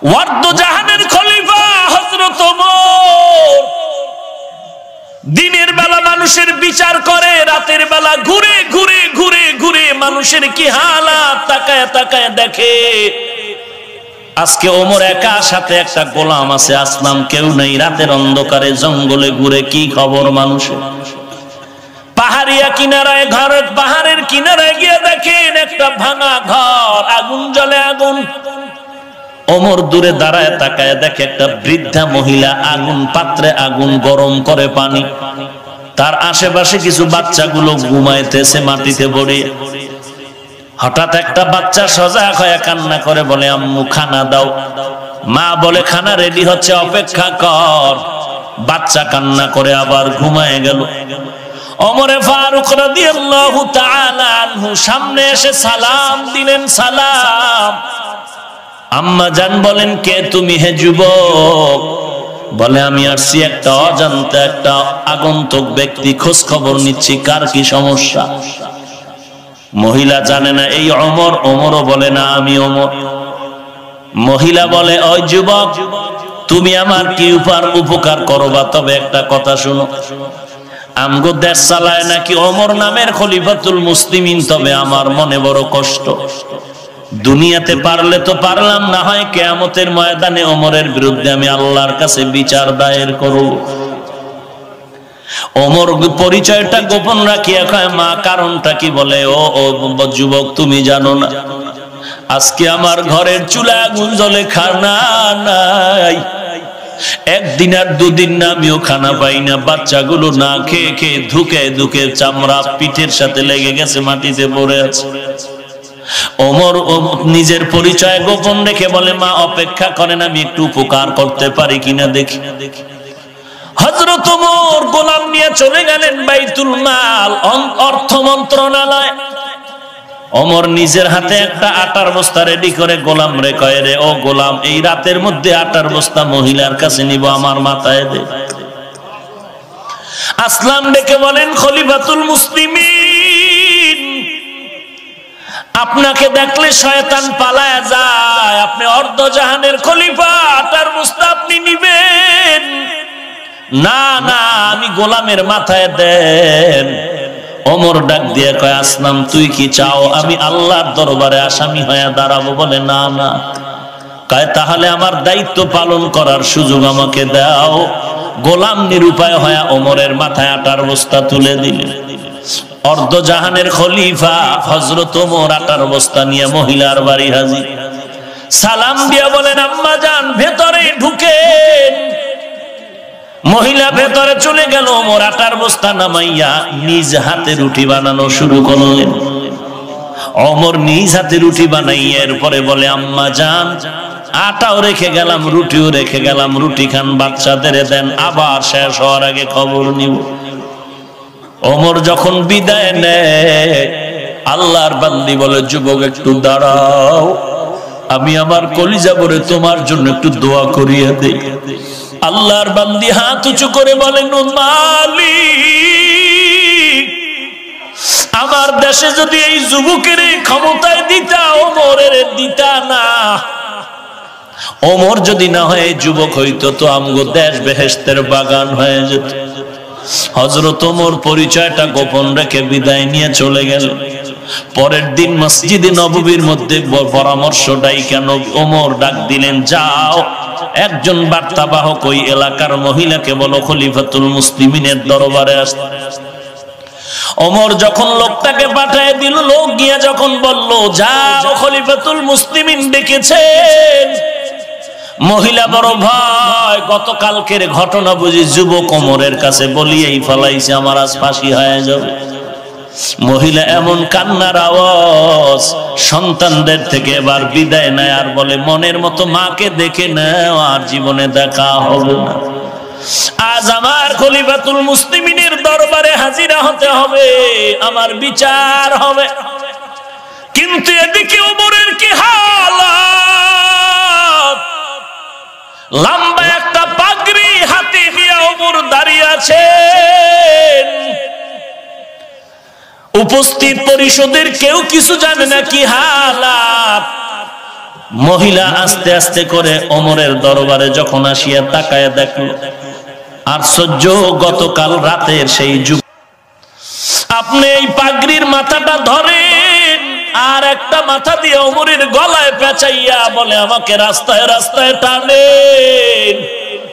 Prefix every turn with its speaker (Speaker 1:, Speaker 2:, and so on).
Speaker 1: ওয়ার্দ জাহানের খলিফা হযরত ওমর দিনের বেলা মানুষের বিচার করে, রাতের বেলা ঘুরে ঘুরে ঘুরে ঘুরে মানুষের কি হালাত তাকায় তাকায় দেখে। আজকে ওমর একা, সাথে একটা গোলাম আছে, আসলাম কেউ নেই। রাতের অন্ধকারে জঙ্গলে ঘুরে কি খবর মানুষের। পাহাড়িয়া কিনারায় ঘর, পাহাড়ের কিনারায় গিয়ে দেখেন একটা ভাঙা ঘর, আগুন জ্বলে আগুন। ওমর দূরে দাঁড়ায় তাকায় দেখে একটা বৃদ্ধা মহিলা আগুন পাত্রে আগুন গরম করে পানি, তার আশেপাশে কিছু বাচ্চাগুলো ঘুমাইতেছে মাটিতে পড়ে। হঠাৎ একটা বাচ্চা সজাগ হয়ে কান্না করে বলে, আম্মু খানা দাও। মা বলে, খানা রেডি হচ্ছে, অপেক্ষা কর। বাচ্চা কান্না করে আবার ঘুমায় গেল। ওমরে ফারুক রাদিয়াল্লাহু তাআলা আনহু সামনে এসে সালাম দিলেন। সালাম। আম্মা জান বলেন, কে তুমি হে যুবক? বলে, আমি আসছি একটা অজান্তে একটা আগন্তুক ব্যক্তি, খোঁজ খবর নিচ্ছি কার কি সমস্যা। মহিলা জানে না এই ওমর। ওমরও বলে না আমি ওমর। মহিলা বলে, ওই যুবক, তুমি আমার কি উপকার করবা? তবে একটা কথা শুনো, আমগো দেশ চালায় নাকি ওমর নামের খলিফাতুল মুসলিমিন, তবে আমার মনে বড় কষ্ট। দুনিয়াতে পারলে তো পারলাম, না হয় কিয়ামতের ময়দানে ওমরের বিরুদ্ধে আমি আল্লাহর কাছে বিচার দায়ের করব। ওমর পরিচয়টা গোপন রাখিয়া কয়, মা কারণটা কি? বলে, ও যুবক, তুমি জানো না আজকে আমার ঘরের চুলা আগুন জ্বলে, খানা নাই। একদিন আর দুদিন না আমিও খানা পাই না। বাচ্চাগুলো না খেয়ে খেয়ে ধুকে ধুকে চামড়া পিঠের সাথে লেগে গেছে, মাটিতে পড়ে আছে। ওমর নিজের পরিচয় গোপন রেখে বলে, মা অপেক্ষা করেন, আমি একটু উপকার করতে পারি কিনা দেখি। হযরত ওমর গোলাম নিয়ে চলে গেলেন বাইতুল মাল, অর্থ মন্ত্রণালয়। ওমর নিজের হাতে একটা আটার বস্তা রেডি করে গোলাম রে কয়, রে ও গোলাম, এই রাতের মধ্যে আটার বস্তা মহিলার কাছে নিব, আমার মাথায় দে। আসলাম ডেকে বলেন, খলিফাতুল মুসলিমিন, আপনাকে দেখলে শয়তান পালায়া যায়। আপনি অর্ধ জাহানের খলিফা, আটার বস্তা আপনি নিবেন না? না, আমি গোলামের মাথায় দেন। ওমর ডাক দিয়ে কয়, আসলাম তুই কি চাও আমি আল্লাহর দরবারে আসামি হয়ে দাঁড়াবো? বলে, না না। কয়, তাহলে আমার দায়িত্ব পালন করার সুযোগ আমাকে দাও। গোলাম নিরুপায় হয়ে ওমরের মাথায় আটার বস্তা তুলে দিলেন। অর্ধ জাহানের খলিফা হযরত ওমর আটার বস্তা নিয়ে মহিলার বাড়ি হাজির। সালাম দিয়া বলেন, আম্মা জান ভেতরে ঢুকেন। মহিলা ভেতরে চলে গেল। ওমর আটার বস্তা নামাইয়া নিজ হাতে রুটি বানানো শুরু করলেন। ওমর নিজ হাতে রুটি বানাইয়া এরপরে বলে, আম্মা জান আটাও রেখে গেলাম, রুটিও রেখে গেলাম, রুটি খান, বাচ্চাদের দেন, আবার শেষ হওয়ার আগে খবর নিব। ওমর যখন বিদায় নেয়, আল্লাহর বান্দি বলে, যুবক একটু দাঁড়াও, আমি আমার কলিজা ভরে তোমার জন্য একটু দোয়া করিয়ে দেই। আল্লাহর বান্দি হাত উঁচু করে বলেন, মালিক, আমার দেশে যদি এই যুবকের ক্ষমতায় দিতা, ওমরের দিতা না। ওমর যদি না হয় যুবক হইতো তো আমগো দেশ বেহেশতের বাগান হয়ে যেত। হযরত ওমর পরিচয়টা গোপন রেখে বিদায় নিয়ে চলে গেল। পরের দিন মসজিদে নববীর মধ্যে পরামর্শ ডাইকা ওমর ডাক দিলেন, যাও একজন বার্তাবাহক ওই এলাকার মহিলাকে বলো খলিফাতুল মুসলিমিনের দরবারে আসতে। ওমর যখন লোকটাকে পাঠিয়ে দিল, লোক গিয়া যখন বলল, যাও খলিফাতুল মুসলিমিন ডেকেছেন। মহিলা বড় ভয়, গতকালকের ঘটনা বুঝি যুবক ওমরের কাছে বলিয়েই ফলাইছে, আমার আজ ফাঁসি হয়ে যাবে। মহিলা এমন কান্নার আওয়াজ, সন্তানদের থেকে এবার বিদায় নেয় আর বলে, মনের মতো মাকে দেখে নাও, আর জীবনে দেখা হবে না। আজ আমার খলিফাতুল মুসলিমিনের দরবারে হাজিরা হতে হবে, আমার বিচার হবে। কিন্তু এদিকে ওমরের কি হালাত! লম্বা একটা পাগড়ি হাতে নিয়ে ওমর দাঁড়িয়ে আছেন। উপস্থিত পরিষদের কেউ কিছু জানে না কি হালাত। মহিলা আস্তে আস্তে করে ওমরের দরবারে যখন আসিয়া তাকায় দেখল, আশ্চর্য, গতকাল রাতের সেই যুগ। আপনি এই পাগড়ির মাথাটা ধরে আর একটা মাথা দিয়ে ওমরের গলায় পেঁচাইয়া বলে, আমাকে রাস্তায় রাস্তায় টানেন।